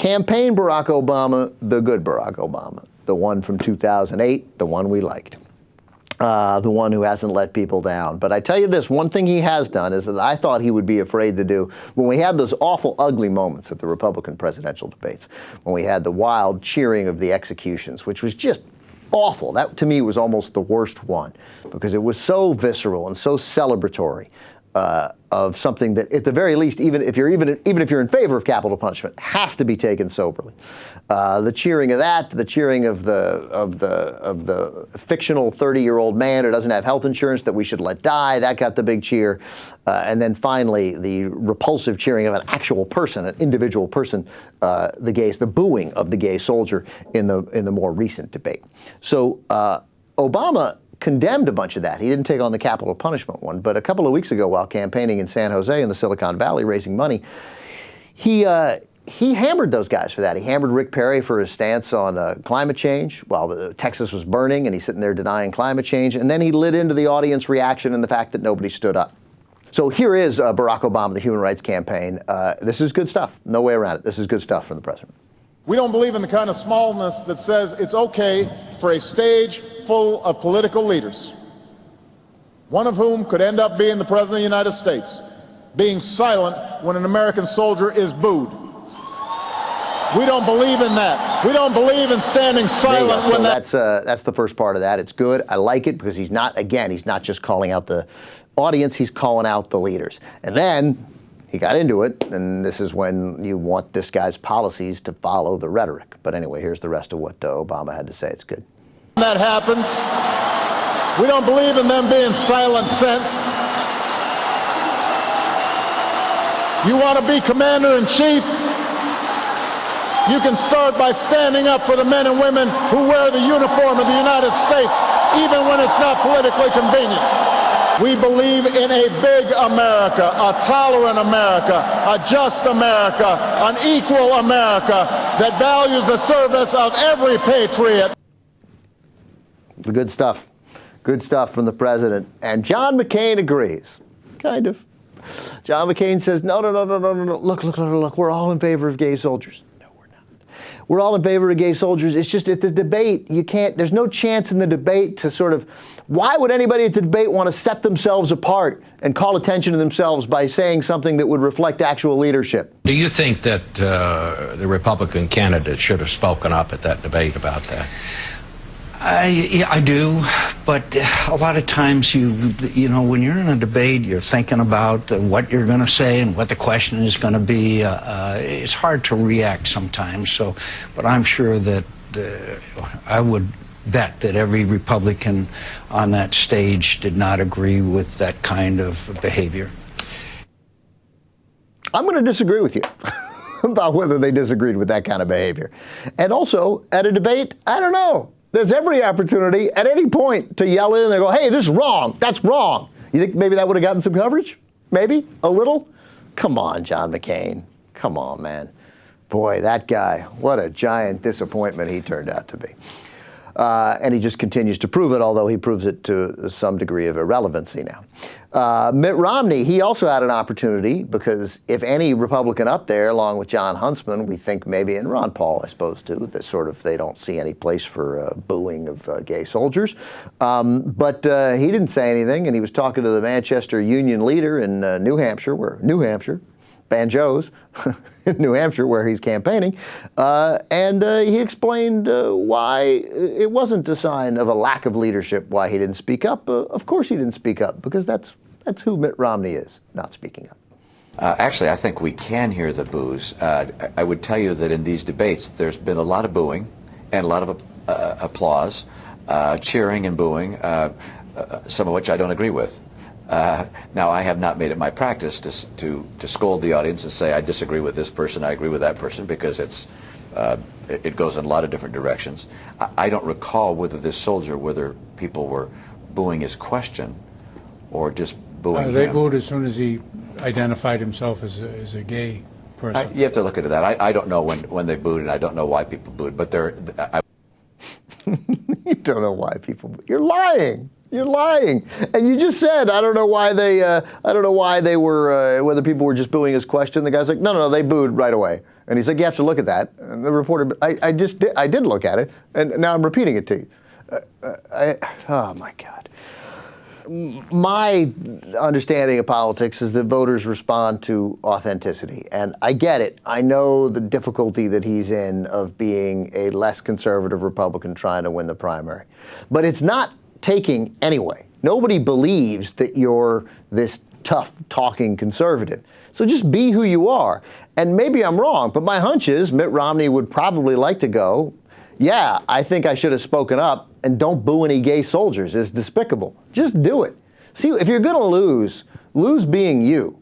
campaign Barack Obama, the good Barack Obama, the one from 2008, the one we liked. The one who hasn't let people down. But I tell you this, one thing he has done is that I thought he would be afraid to do when we had those awful, ugly moments at the Republican presidential debates, when we had the wild cheering of the executions, which was just awful. That, to me, was almost the worst one because it was so visceral and so celebratory of something that, at the very least, even if you're in favor of capital punishment, has to be taken soberly. The cheering of that, the cheering of the fictional 30-year-old man who doesn't have health insurance that we should let die, that got the big cheer. And then finally, the repulsive cheering of an actual person, an individual person, the booing of the gay soldier in the more recent debate. So Obama condemned a bunch of that. He didn't take on the capital punishment one, but a couple of weeks ago while campaigning in San Jose in the Silicon Valley raising money, he hammered those guys for that. He hammered Rick Perry for his stance on climate change while Texas was burning and he's sitting there denying climate change. And then he lit into the audience reaction and the fact that nobody stood up. So here is Barack Obama, the Human Rights Campaign. This is good stuff. No way around it. This is good stuff from the president. We don't believe in the kind of smallness that says it's okay for a stage full of political leaders, one of whom could end up being the President of the United States, being silent when an American soldier is booed. We don't believe in that. We don't believe in standing silent when that's the first part of that. It's good. I like it because he's not just calling out the audience, he's calling out the leaders. And then he got into it, and this is when you want this guy's policies to follow the rhetoric. But anyway, here's the rest of what Obama had to say. It's good. That happens. We don't believe in them being silent cents. You want to be commander-in-chief? You can start by standing up for the men and women who wear the uniform of the United States, even when it's not politically convenient. We believe in a big America, a tolerant America, a just America, an equal America that values the service of every patriot. Good stuff. Good stuff from the president. And John McCain agrees. Kind of. John McCain says, no. Look, we're all in favor of gay soldiers. No, we're not. We're all in favor of gay soldiers. It's just at this debate, there's no chance in the debate to sort of, why would anybody at the debate want to set themselves apart and call attention to themselves by saying something that would reflect actual leadership? Do you think that the Republican candidate should have spoken up at that debate about that? I do, but a lot of times you know, when you're in a debate, you're thinking about what you're going to say and what the question is going to be. It's hard to react sometimes. So, but I'm sure that I would bet that every Republican on that stage did not agree with that kind of behavior. I'm going to disagree with you about whether they disagreed with that kind of behavior. And also, at a debate, I don't know. There's every opportunity at any point to yell in and go, hey, this is wrong. That's wrong. You think maybe that would have gotten some coverage? Maybe? A little? Come on, John McCain. Come on, man. Boy, that guy, what a giant disappointment he turned out to be. And he just continues to prove it, although he proves it to some degree of irrelevancy now. Mitt Romney, he also had an opportunity because if any Republican up there, along with John Huntsman, we think maybe, and Ron Paul, I suppose, too, that sort of they don't see any place for booing of gay soldiers. But he didn't say anything, and he was talking to the Manchester Union leader in New Hampshire, banjos, in New Hampshire, where he's campaigning, and he explained why it wasn't a sign of a lack of leadership why he didn't speak up. Of course he didn't speak up, because that's who Mitt Romney is, not speaking up. Actually, I think we can hear the boos. I would tell you that in these debates, there's been a lot of booing and a lot of applause, cheering and booing, some of which I don't agree with. Now, I have not made it my practice to scold the audience and say I disagree with this person, I agree with that person, because it goes in a lot of different directions. I don't recall whether people were booing his question or just booing They him. booed as soon as he identified himself as a gay person. You have to look into that. I don't know when they booed, and I don't know why people booed, but You don't know why people booed. You're lying. You're lying, and you just said I don't know why they were whether people were just booing his question. The guy's like, no, they booed right away. And he's like, you have to look at that. And the reporter, I did look at it, and now I'm repeating it to you. Oh my God. My understanding of politics is that voters respond to authenticity. And I get it. I know the difficulty that he's in of being a less conservative Republican trying to win the primary. But it's not taking anyway. Nobody believes that you're this tough talking conservative. So just be who you are. And maybe I'm wrong, but my hunch is Mitt Romney would probably like to go, yeah, I think I should have spoken up, and don't boo any gay soldiers. It's despicable. Just do it. See, if you're going to lose being you.